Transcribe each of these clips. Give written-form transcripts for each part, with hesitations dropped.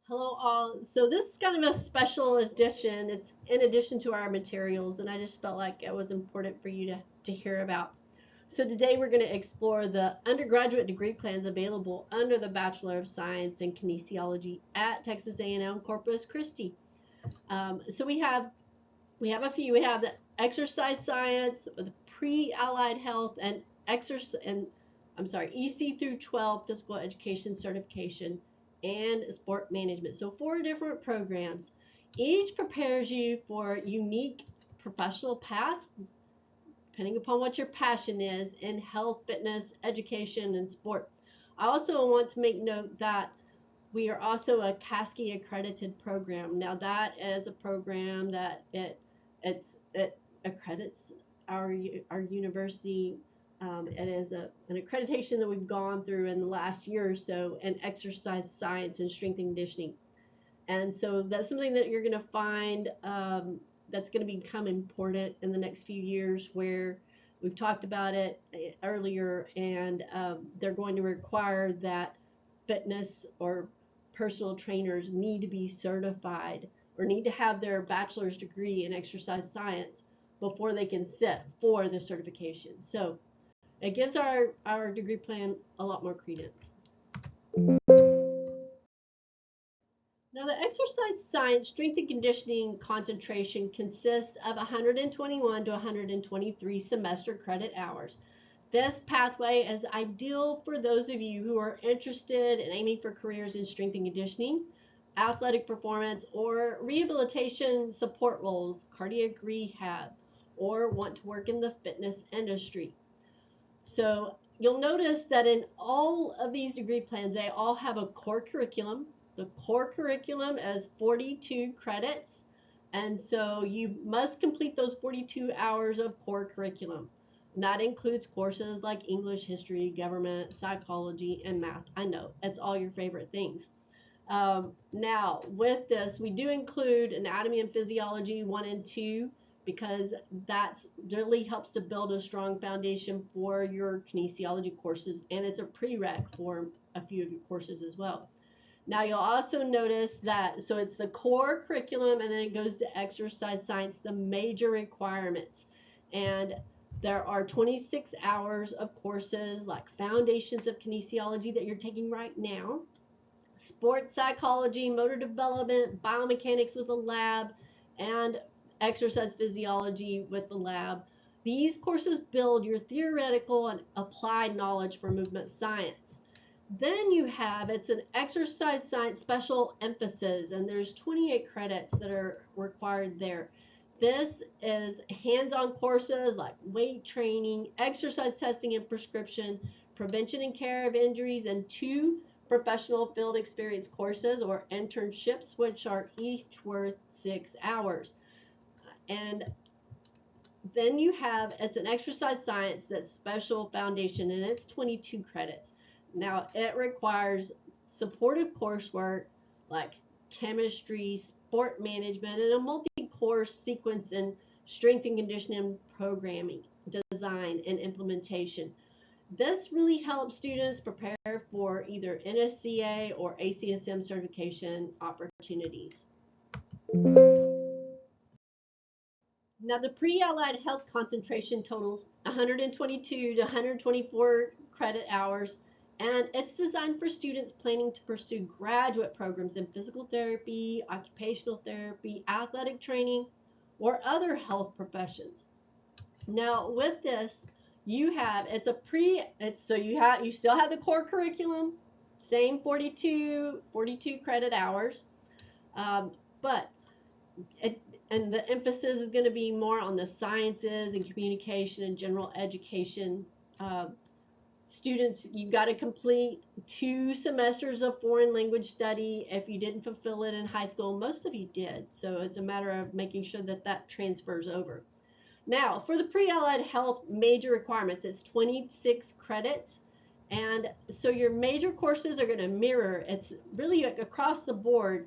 Hello all. So this is kind of a special edition. It's in addition to our materials, and I just felt like it was important for you to hear about. So today we're going to explore the undergraduate degree plans available under the Bachelor of Science in Kinesiology at Texas A&M Corpus Christi. So we have a few. We have the exercise science, the pre-allied health, and exercise and I'm sorry, EC through 12 physical education certification and sport management. So four different programs. Each prepares you for unique professional paths depending upon what your passion is in health, fitness, education, and sport. I also want to make note that we are also a CASCI accredited program. Now that is a program that it accredits our university. It is an accreditation that we've gone through in the last year or so in exercise science and strength and conditioning. And so that's something that you're going to find that's going to become important in the next few years, where we've talked about it earlier, and they're going to require that fitness or personal trainers need to be certified or need to have their bachelor's degree in exercise science before they can sit for the certification. So it gives our degree plan a lot more credence. Now, the exercise science strength and conditioning concentration consists of 121 to 123 semester credit hours. This pathway is ideal for those of you who are interested in aiming for careers in strength and conditioning, athletic performance, or rehabilitation support roles, cardiac rehab, or want to work in the fitness industry. So you'll notice that in all of these degree plans, they all have a core curriculum. The core curriculum is 42 credits, and so you must complete those 42 hours of core curriculum. And that includes courses like English, history, government, psychology, and math. I know, it's all your favorite things. Now, with this, we do include anatomy and physiology 1 and 2 because that really helps to build a strong foundation for your kinesiology courses, and it's a prereq for a few of your courses as well. Now you'll also notice that, so it's the core curriculum and then it goes to exercise science, the major requirements. And there are 26 hours of courses like foundations of kinesiology that you're taking right now, sports psychology, motor development, biomechanics with a lab, and exercise physiology with the lab. These courses build your theoretical and applied knowledge for movement science. Then you have, it's an exercise science special emphasis, and there's 28 credits that are required there. This is hands-on courses like weight training, exercise testing and prescription, prevention and care of injuries, and 2 professional field experience courses or internships, which are each worth 6 hours. And then you have, it's an exercise science that's special foundation, and it's 22 credits. Now it requires supportive coursework like chemistry, sport management, and a multi-course sequence in strength and conditioning programming, design, and implementation. This really helps students prepare for either NSCA or ACSM certification opportunities. Now, the pre-allied health concentration totals 122 to 124 credit hours, and it's designed for students planning to pursue graduate programs in physical therapy, occupational therapy, athletic training, or other health professions. Now, with this, you still have the core curriculum, same 42 credit hours, but it, and the emphasis is going to be more on the sciences and communication and general education. Students, you've got to complete 2 semesters of foreign language study. If you didn't fulfill it in high school, most of you did, so it's a matter of making sure that that transfers over. Now, for the pre-allied health major requirements, it's 26 credits. And so your major courses are going to mirror, it's really across the board,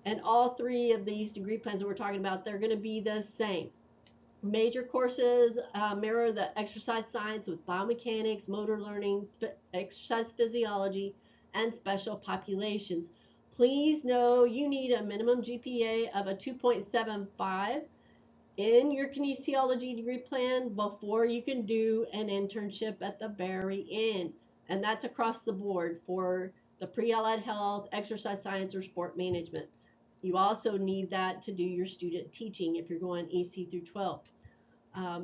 and all 3 of these degree plans that we're talking about, they're going to be the same. Major courses mirror the exercise science with biomechanics, motor learning, exercise physiology, and special populations. Please know you need a minimum GPA of a 2.75 in your kinesiology degree plan before you can do an internship at the very end. And that's across the board for the pre-allied health, exercise science, or sport management. You also need that to do your student teaching if you're going EC through 12.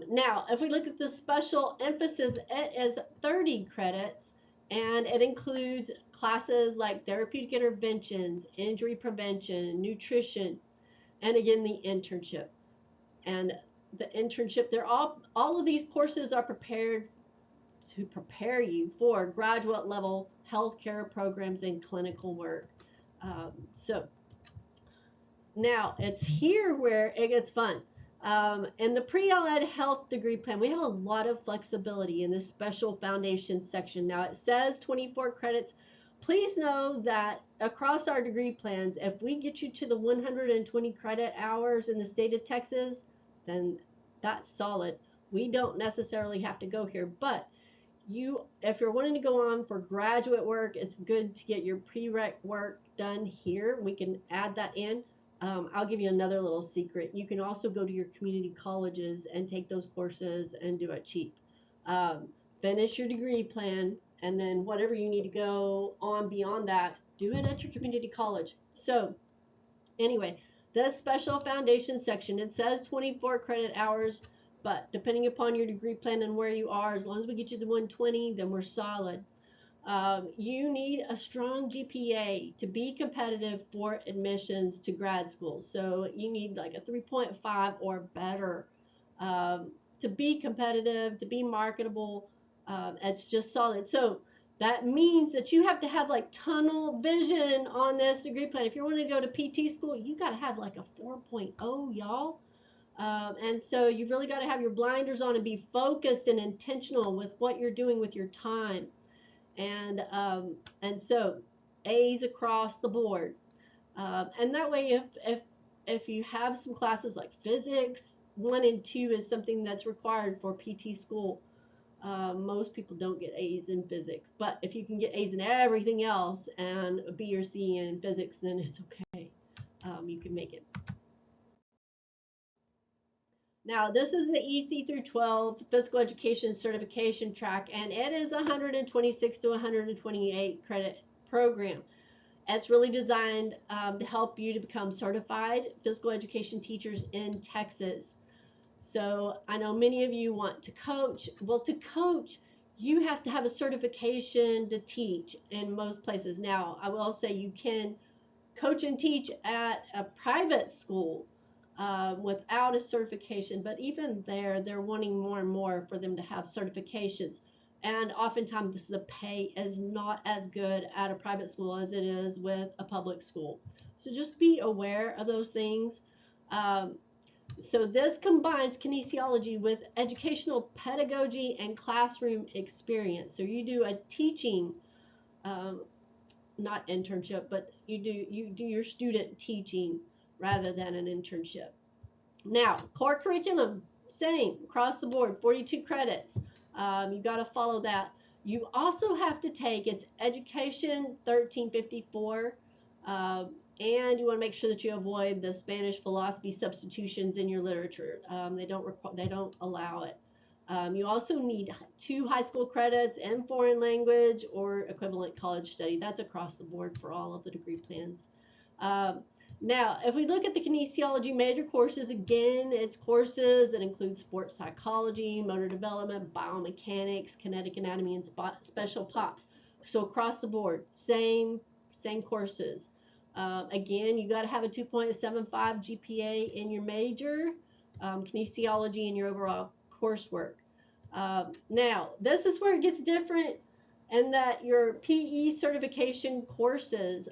Now, if we look at the special emphasis, it is 30 credits, and it includes classes like therapeutic interventions, injury prevention, nutrition, and again, the internship. And the internship, they're all of these courses are prepared to prepare you for graduate level healthcare programs and clinical work. So now it's here where it gets fun. In the pre-allied health degree plan, we have a lot of flexibility in this special foundation section. Now it says 24 credits. Please know that across our degree plans, if we get you to the 120 credit hours in the state of Texas, then that's solid. We don't necessarily have to go here, but if you're wanting to go on for graduate work, it's good to get your prereq work done here. We can add that in. I'll give you another little secret. You can also go to your community colleges and take those courses and do it cheap. Finish your degree plan, and then whatever you need to go on beyond that, do it at your community college. So anyway, this special foundation section, it says 24 credit hours, but depending upon your degree plan and where you are, as long as we get you to 120, then we're solid. You need a strong GPA to be competitive for admissions to grad school. So you need like a 3.5 or better to be competitive, to be marketable. It's just solid. So that means that you have to have like tunnel vision on this degree plan. If you want to go to PT school, you got to have like a 4.0, y'all. And so you really got to have your blinders on and be focused and intentional with what you're doing with your time. And so A's across the board. And that way, if you have some classes like physics, 1 and 2 is something that's required for PT school. Most people don't get A's in physics, but if you can get A's in everything else and a B or C in physics, then it's okay. You can make it. Now, this is the EC through 12 physical education certification track, and it is 126 to 128 credit program. It's really designed to help you to become certified physical education teachers in Texas. So I know many of you want to coach. Well, to coach, you have to have a certification to teach in most places. Now, I will say you can coach and teach at a private school without a certification, but even there, they're wanting more and more for them to have certifications. And oftentimes the pay is not as good at a private school as it is with a public school. So just be aware of those things. So this combines kinesiology with educational pedagogy and classroom experience. So you do a teaching, not internship, but you do your student teaching rather than an internship. Now, core curriculum, same across the board, 42 credits. You got to follow that. You also have to take its Education 1354, and you want to make sure that you avoid the Spanish philosophy substitutions in your literature. They don't allow it. You also need 2 high school credits in foreign language or equivalent college study. That's across the board for all of the degree plans. Now, if we look at the kinesiology major courses, again, it's courses that include sports psychology, motor development, biomechanics, kinetic anatomy, and special pops. So across the board, same courses. Again, you got to have a 2.75 GPA in your major, kinesiology, and your overall coursework. Now, this is where it gets different, and that your PE certification courses,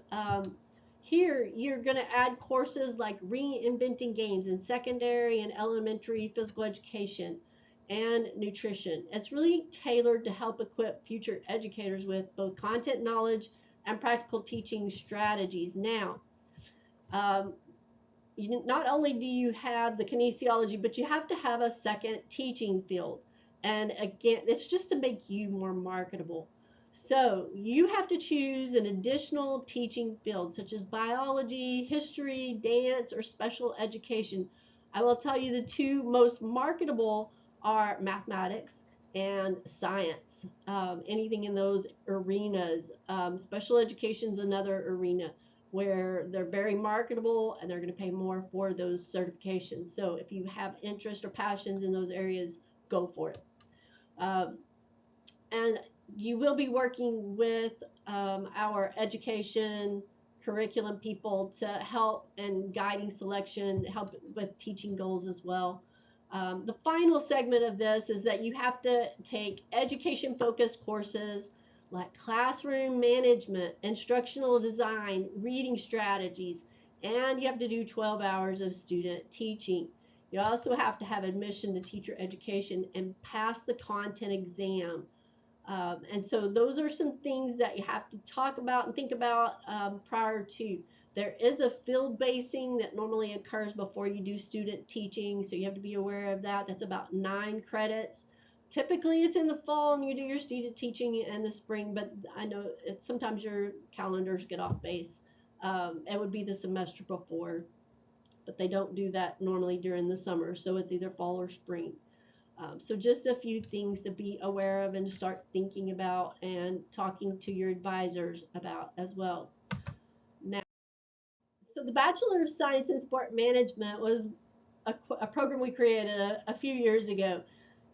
here you're going to add courses like reinventing games in secondary and elementary physical education and nutrition. It's really tailored to help equip future educators with both content knowledge and practical teaching strategies. Now, not only do you have the kinesiology, but you have to have a second teaching field. And again, it's just to make you more marketable. So you have to choose an additional teaching field such as biology, history, dance, or special education. I will tell you the two most marketable are mathematics and science. Anything in those arenas. Special education is another arena where they're very marketable and they're going to pay more for those certifications. So if you have interest or passions in those areas, go for it. Um, and you will be working with our education curriculum people to help and guiding selection, help with teaching goals as well. The final segment of this is that you have to take education focused courses like classroom management, instructional design, reading strategies, and you have to do 12 hours of student teaching. You also have to have admission to teacher education and pass the content exam. And so those are some things that you have to talk about and think about prior to. There is a field basing that normally occurs before you do student teaching, so you have to be aware of that. That's about 9 credits. Typically it's in the fall and you do your student teaching in the spring, but I know sometimes your calendars get off base. It would be the semester before, but they don't do that normally during the summer, so it's either fall or spring. So just a few things to be aware of and to start thinking about and talking to your advisors about as well. Now, so the Bachelor of Science in Sport Management was a program we created a few years ago.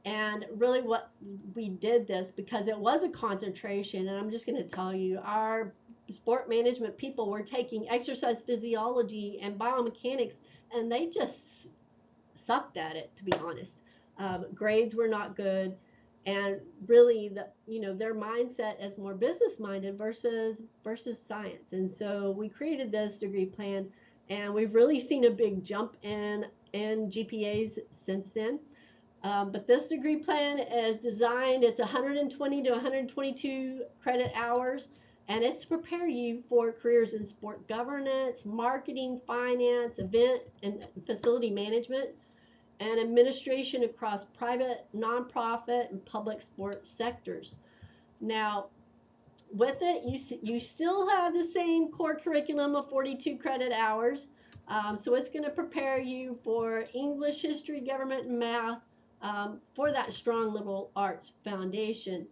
And really what we did this because it was a concentration, and I'm just going to tell you, our sport management people were taking exercise physiology and biomechanics, and they just sucked at it, to be honest. Grades were not good, and really, their mindset is more business minded versus science. And so we created this degree plan, and we've really seen a big jump in GPAs since then. But this degree plan is designed, it's 120 to 122 credit hours, and it's to prepare you for careers in sport governance, marketing, finance, event and facility management, and administration across private, nonprofit, and public sports sectors. Now, with it, you still have the same core curriculum of 42 credit hours. So it's going to prepare you for English, history, government, and math for that strong liberal arts foundation.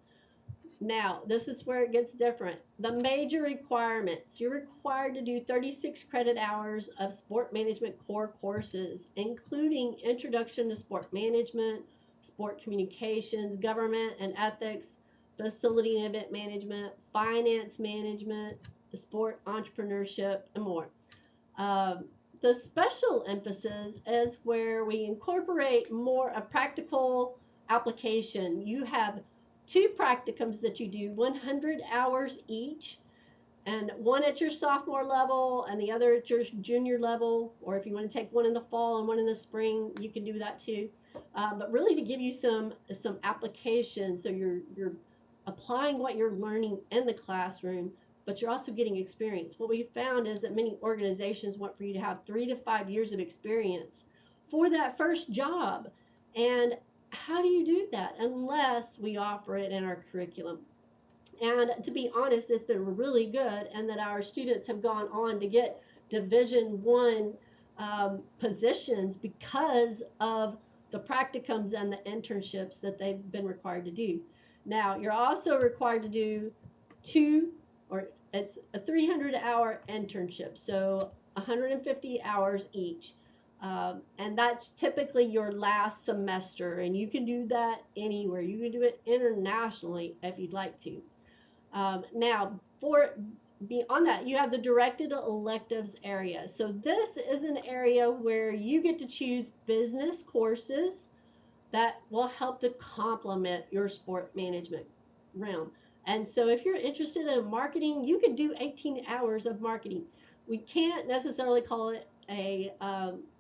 Now, this is where it gets different. The major requirements. You're required to do 36 credit hours of sport management core courses, including Introduction to Sport Management, Sport Communications, Government and Ethics, Facility and Event Management, Finance Management, Sport Entrepreneurship, and more. The special emphasis is where we incorporate more a practical application. You have 2 practicums that you do 100 hours each, and one at your sophomore level and the other at your junior level, or if you want to take one in the fall and one in the spring, you can do that too. But really to give you some application, so you're applying what you're learning in the classroom, but you're also getting experience. What we found is that many organizations want for you to have 3 to 5 years of experience for that first job. And how do you do that unless we offer it in our curriculum? And to be honest, it's been really good, and that our students have gone on to get Division I positions because of the practicums and the internships that they've been required to do. Now, you're also required to do it's a 300-hour internship, so 150 hours each. And that's typically your last semester, and you can do that anywhere. You can do it internationally if you'd like to. Now, for beyond that, you have the directed electives area. So this is an area where you get to choose business courses that will help to complement your sport management realm. And so if you're interested in marketing, you could do 18 hours of marketing. We can't necessarily call it a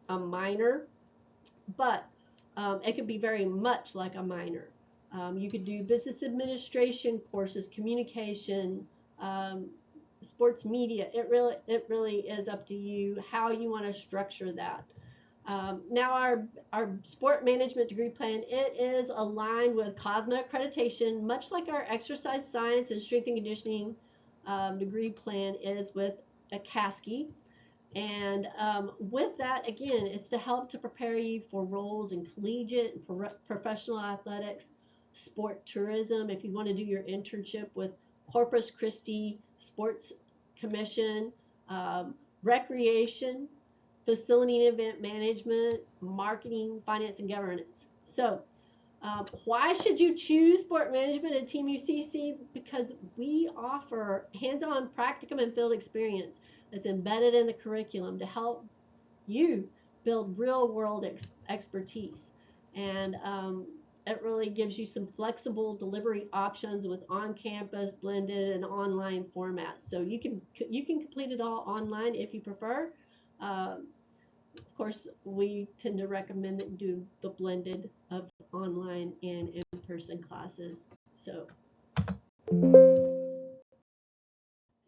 minor, but it could be very much like a minor. You could do business administration courses, communication, sports media. It really is up to you how you want to structure that. Now our sport management degree plan, it is aligned with COSMA accreditation, much like our exercise science and strength and conditioning degree plan is with a CASCI. And with that, again, it's to help to prepare you for roles in collegiate and professional athletics, sport tourism, if you want to do your internship with Corpus Christi Sports Commission, um, recreation, facility and event management, marketing, finance, and governance. So, why should you choose sport management at Team UCC? Because we offer hands-on practicum and field experience that's embedded in the curriculum to help you build real-world expertise. And it really gives you some flexible delivery options with on-campus, blended, and online formats. So you can complete it all online if you prefer. Of course, we tend to recommend that you do the blended of online and in-person classes. So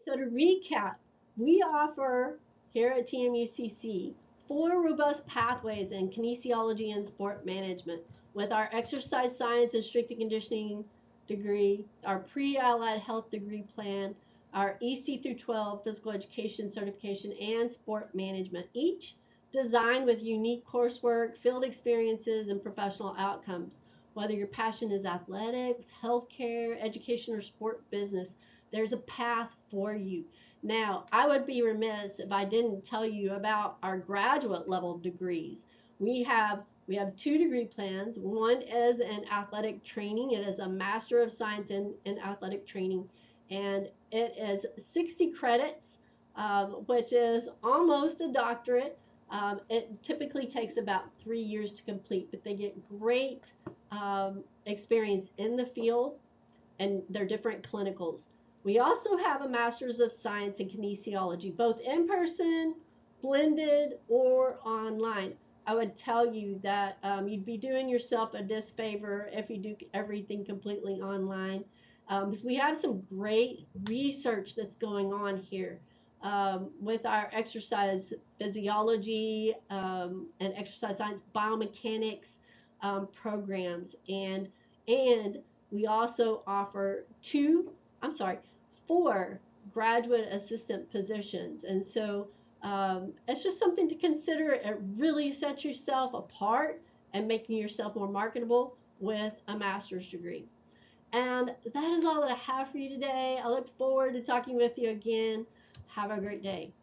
to recap, we offer here at TMUCC 4 robust pathways in kinesiology and sport management with our exercise science and strength and conditioning degree, our pre-allied health degree plan, our EC through 12 physical education certification, and sport management, each designed with unique coursework, field experiences, and professional outcomes. Whether your passion is athletics, healthcare, education, or sport business, there's a path for you. Now, I would be remiss if I didn't tell you about our graduate level degrees. We have 2 degree plans. One is in athletic training. It is a Master of Science in Athletic Training, and it is 60 credits, which is almost a doctorate. It typically takes about 3 years to complete, but they get great experience in the field and their different clinicals. We also have a Master's of Science in Kinesiology, both in person, blended, or online. I would tell you that you'd be doing yourself a disfavor if you do everything completely online, because we have some great research that's going on here with our exercise physiology and exercise science biomechanics programs, and we also offer 4 graduate assistant positions. And so it's just something to consider. It really sets yourself apart and making yourself more marketable with a master's degree. And that is all that I have for you today. I look forward to talking with you again. Have a great day.